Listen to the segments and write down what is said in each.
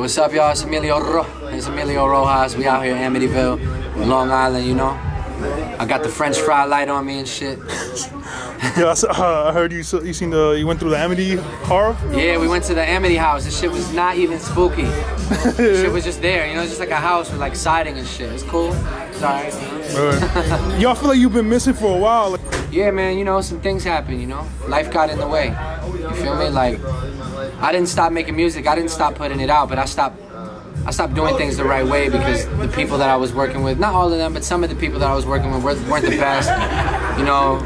What's up, y'all? It's Emilio Rojas. We out here in Amityville, Long Island, you know. I got the French fry light on me and shit. Yeah, I heard you you went through the Amity horror? Yeah, we went to the Amity house. This shit was not even spooky. Shit was just there, you know, it's just like a house with like siding and shit. It's cool. It's alright. Y'all feel like you've been missing for a while. Yeah, man, you know, some things happen, you know. Life got in the way. You feel me? Like, I didn't stop making music. I didn't stop putting it out, but I stopped doing things the right way because the people that I was working with, not all of them, but some of the people that I was working with weren't the best. You know,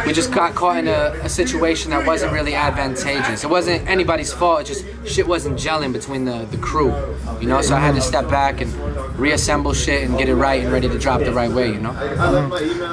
we just got caught in a situation that wasn't really advantageous. It wasn't anybody's fault, it just shit wasn't gelling between the crew, you know? So I had to step back and reassemble shit and get it right and ready to drop the right way, you know?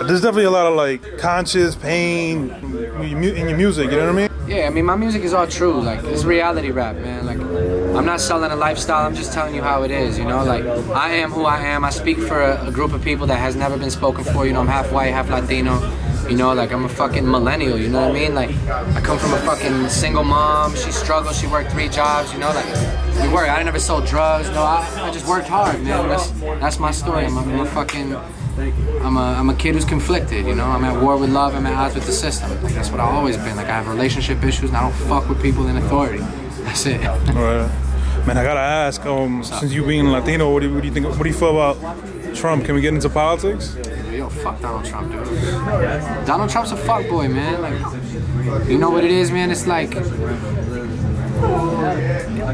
There's definitely a lot of like conscious pain in your music, you know what I mean? Yeah, I mean, my music is all true. Like, it's reality rap, man. Like, I'm not selling a lifestyle, I'm just telling you how it is, you know? Like, I am who I am. I speak for a group of people that has never been spoken for, you know? I'm half white, half Latino, you know? Like, I'm a fucking millennial, you know what I mean? Like, I come from a fucking single mom. She struggled, she worked 3 jobs, you know? Like, we worked. I never sold drugs, no, I just worked hard, man. That's my story. I'm a kid who's conflicted, you know? I'm at war with love, I'm at odds with the system. Like, that's what I've always been. Like, I have relationship issues and I don't fuck with people in authority. That's it. All right. Man, I gotta ask, since you being Latino, what do you think? What do you feel about Trump? Can we get into politics? Yo, fuck Donald Trump, dude. Donald Trump's a fuckboy, man. Like, you know what it is, man? It's like,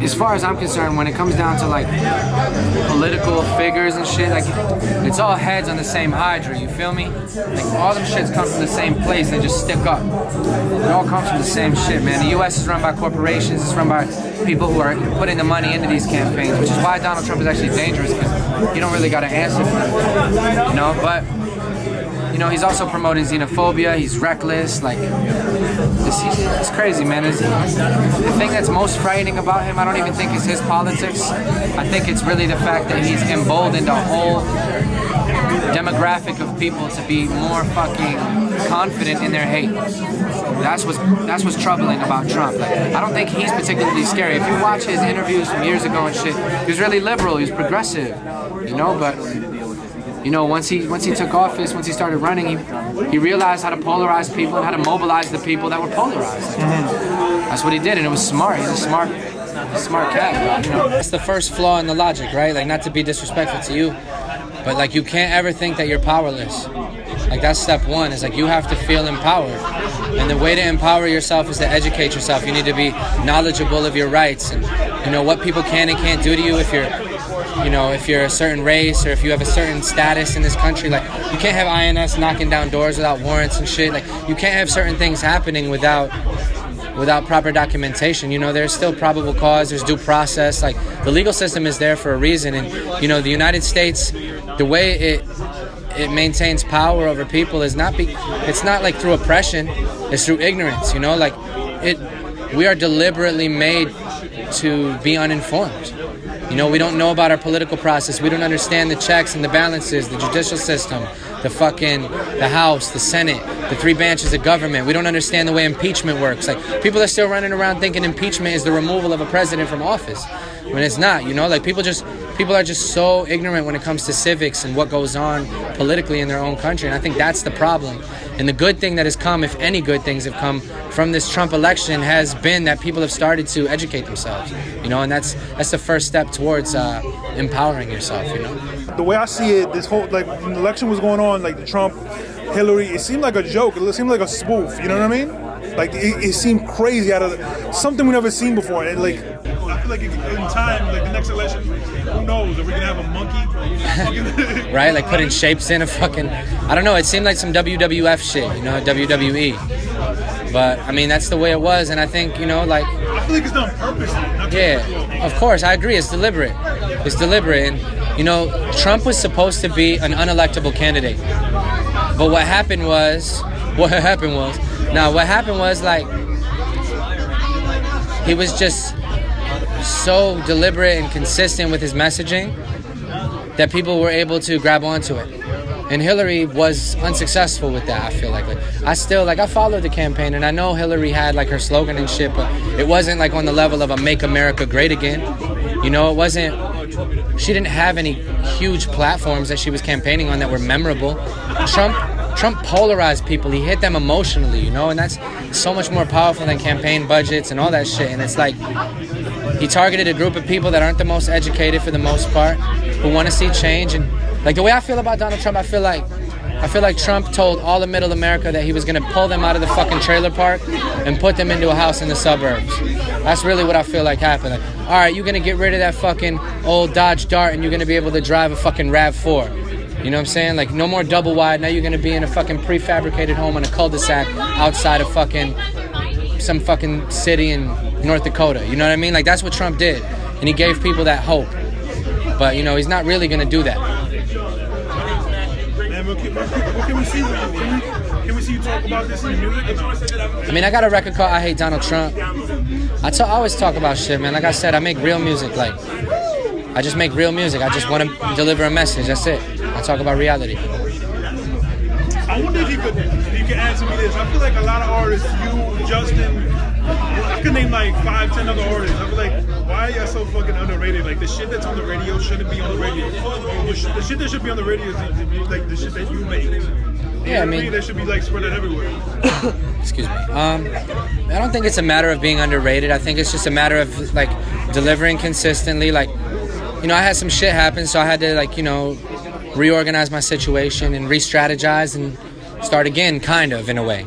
as far as I'm concerned, when it comes down to like political figures and shit, like it's all heads on the same hydra, you feel me? Like all them shits come from the same place, they just stick up. It all comes from the same shit, man. The US is run by corporations, it's run by people who are putting the money into these campaigns, which is why Donald Trump is actually dangerous, because you don't really got to answer for them, you know? But you know, he's also promoting xenophobia, he's reckless, like, it's crazy, man. The thing that's most frightening about him, I don't even think it's his politics. I think it's really the fact that he's emboldened a whole demographic of people to be more fucking confident in their hate. That's what's troubling about Trump. Like, I don't think he's particularly scary. If you watch his interviews from years ago and shit, he was really liberal, he was progressive, you know, but you know, once he took office, once he started running, he realized how to polarize people and how to mobilize the people that were polarized. That's what he did, and it was smart. He's a smart cat. You know? That's the first flaw in the logic, right? Like, not to be disrespectful to you, but like, you can't ever think that you're powerless. Like, that's step one. Is like, you have to feel empowered, and the way to empower yourself is to educate yourself. You need to be knowledgeable of your rights and you know what people can and can't do to you if you're a certain race or if you have a certain status in this country. Like, you can't have INS knocking down doors without warrants and shit. Like, you can't have certain things happening without proper documentation. You know, there's still probable cause, there's due process. Like, the legal system is there for a reason, and you know, the United States, the way it maintains power over people is it's not like through oppression, it's through ignorance, you know? Like, we are deliberately made to be uninformed. You know, we don't know about our political process. We don't understand the checks and the balances, the judicial system, the House, the Senate, the 3 branches of government. We don't understand the way impeachment works. Like, people are still running around thinking impeachment is the removal of a president from office, when it's not, you know? Like, people are just so ignorant when it comes to civics and what goes on politically in their own country, and I think that's the problem. And the good thing that has come, if any good things have come from this Trump election, has been that people have started to educate themselves, you know, and that's the first step towards empowering yourself, you know. The way I see it, this whole, like, when the election was going on, like the Trump, Hillary, it seemed like a joke, it seemed like a spoof, you know what I mean? Like, it seemed crazy, out of something we never seen before, and like, I feel like in time, like the next election, who knows? Are we gonna have a monkey? Right, like putting shapes in a fucking, I don't know, it seemed like some WWF shit, you know, WWE. But, I mean, that's the way it was, and I think, you know, like, I feel like it's done purposely. Yeah, of course, I agree, it's deliberate. It's deliberate, and, you know, Trump was supposed to be an unelectable candidate. But what happened was, like, he was just so deliberate and consistent with his messaging that people were able to grab onto it. And Hillary was unsuccessful with that, I feel like. I followed the campaign, and I know Hillary had, like, her slogan and shit, but it wasn't, like, on the level of a Make America Great Again. You know, it wasn't, she didn't have any huge platforms that she was campaigning on that were memorable. Trump polarized people. He hit them emotionally, you know, and that's so much more powerful than campaign budgets and all that shit. And it's like, he targeted a group of people that aren't the most educated for the most part, who want to see change. And like the way I feel about Donald Trump, I feel like Trump told all of middle America that he was going to pull them out of the fucking trailer park and put them into a house in the suburbs. That's really what I feel like happened. Like, all right, you're going to get rid of that fucking old Dodge Dart and you're going to be able to drive a fucking RAV4. You know what I'm saying? Like, no more double wide. Now you're going to be in a fucking prefabricated home on a cul-de-sac outside of fucking some fucking city in North Dakota. You know what I mean? Like, that's what Trump did. And he gave people that hope. But, you know, he's not really going to do that. Man, what can we see? Can we see you talk about this in your music? I mean, I got a record called I Hate Donald Trump. I always talk about shit, man. Like I said, I make real music. Like, I just make real music. I just want to deliver a message. That's it. I talk about reality. I wonder if you could answer me this. I feel like a lot of artists, you, Justin, I could name like 5, 10 other artists. I feel like, why are y'all so fucking underrated? Like, the shit that's on the radio shouldn't be on the radio. The shit that should be on the radio is like the shit that you make. Yeah, I mean, that should be like spread out everywhere. Excuse me. I don't think it's a matter of being underrated. I think it's just a matter of like delivering consistently. Like, you know, I had some shit happen, so I had to, like, you know, reorganize my situation and re-strategize and start again, kind of, in a way.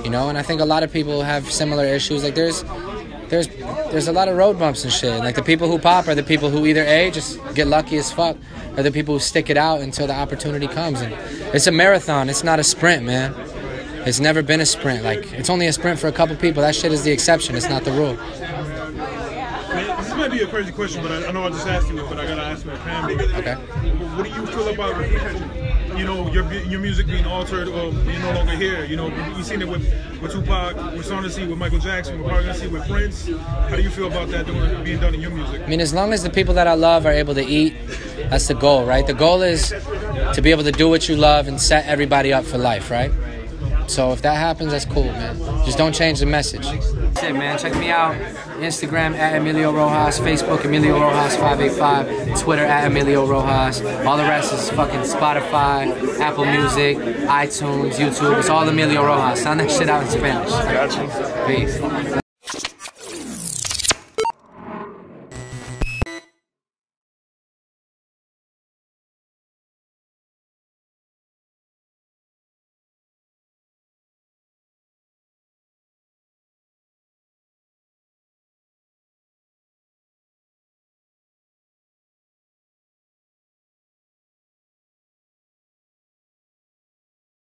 You know, and I think a lot of people have similar issues. Like, there's a lot of road bumps and shit. Like, the people who pop are the people who either A, just get lucky as fuck, or the people who stick it out until the opportunity comes. And it's a marathon. It's not a sprint, man. It's never been a sprint. Like, it's only a sprint for a couple people. That shit is the exception. It's not the rule. This might be a crazy question, but I know I just asked you it, but I gotta ask you a family. Okay. What do you feel about, you know, your music being altered or you're no longer here? You know, you've seen it with Tupac, we're starting to see it with Michael Jackson, we're probably gonna see it with Prince. How do you feel about that being done in your music? I mean, as long as the people that I love are able to eat, that's the goal, right? The goal is to be able to do what you love and set everybody up for life, right? So if that happens, that's cool, man. Just don't change the message. That's it, man. Check me out. Instagram at Emilio Rojas. Facebook Emilio Rojas 585. Twitter at Emilio Rojas. All the rest is fucking Spotify, Apple Music, iTunes, YouTube. It's all Emilio Rojas. Sound that shit out in Spanish. Gotcha. Peace.